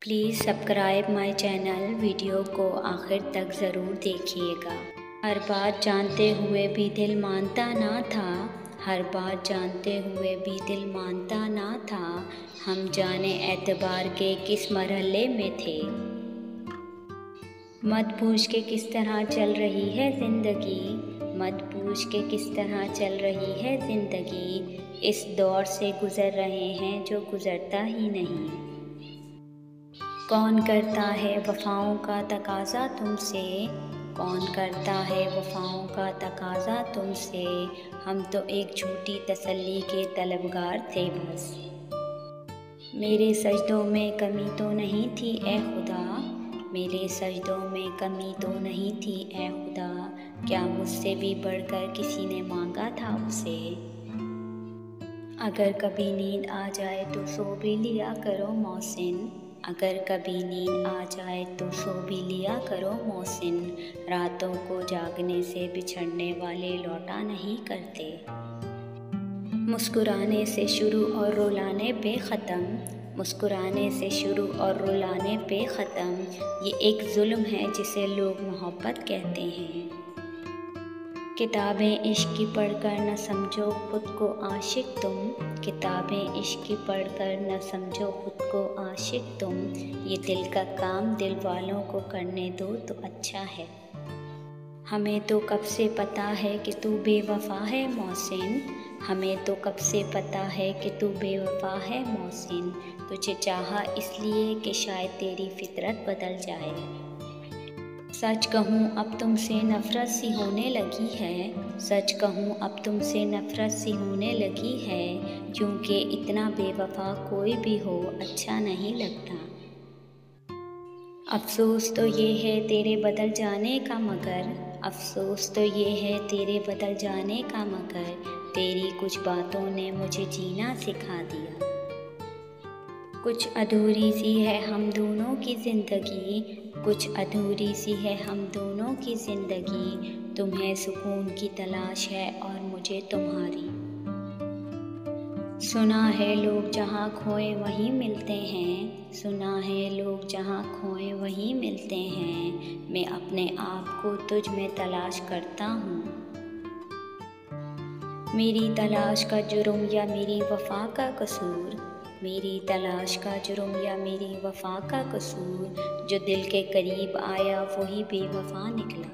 Please subscribe my channel. Video को आखिर तक ज़रूर देखिएगा। हर बात जानते हुए भी दिल मानता ना था, हर बात जानते हुए भी दिल मानता ना था। हम जाने एतबार के किस मरहले में थे। मत पूछ के किस तरह चल रही है ज़िंदगी, मत पूछ के किस तरह चल रही है ज़िंदगी। इस दौर से गुज़र रहे हैं जो गुज़रता ही नहीं। कौन करता है वफ़ाओं का तकाज़ा तुमसे, कौन करता है वफ़ाओं का तकाज़ा तुमसे। हम तो एक झूठी तसल्ली के तलबगार थे बस। मेरे सजदों में कमी तो नहीं थी ए खुदा, मेरे सजदों में कमी तो नहीं थी ए खुदा। क्या मुझसे भी बढ़कर किसी ने मांगा था उसे। अगर कभी नींद आ जाए तो सो भी लिया करो मोहसिन, अगर कभी नींद आ जाए तो सो भी लिया करो मोहसिन। रातों को जागने से बिछड़ने वाले लौटा नहीं करते। मुस्कुराने से शुरू और रुलाने पे ख़त्म, मुस्कुराने से शुरू और रुलाने पे ख़त्म। ये एक जुल्म है जिसे लोग मोहब्बत कहते हैं। किताबें इश्क की पढ़कर न समझो खुद को आशिक तुम, किताबें इश्क की पढ़कर न समझो खुद को आशिक तुम। ये दिल का काम दिल वालों को करने दो तो अच्छा है। हमें तो कब से पता है कि तू बेवफा है मोहसिन, हमें तो कब से पता है कि तू बेवफा है मोहसिन। तुझे चाहा इसलिए कि शायद तेरी फितरत बदल जाए। सच कहूँ अब तुमसे नफ़रत सी होने लगी है, सच कहूँ अब तुमसे नफ़रत सी होने लगी है। क्योंकि इतना बेवफा कोई भी हो अच्छा नहीं लगता। अफ़सोस तो ये है तेरे बदल जाने का मगर, अफ़सोस तो ये है तेरे बदल जाने का मगर। तेरी कुछ बातों ने मुझे जीना सिखा दिया। कुछ अधूरी सी है हम दोनों की ज़िंदगी, कुछ अधूरी सी है हम दोनों की ज़िंदगी। तुम्हें सुकून की तलाश है और मुझे तुम्हारी। सुना है लोग जहाँ खोए वहीं मिलते हैं, सुना है लोग जहाँ खोए वहीं मिलते हैं। मैं अपने आप को तुझ में तलाश करता हूँ। मेरी तलाश का जुर्म या मेरी वफ़ा का कसूर, मेरी तलाश का जुर्म या मेरी वफ़ा का कसूर। जो दिल के करीब आया वही बेवफ़ा निकला।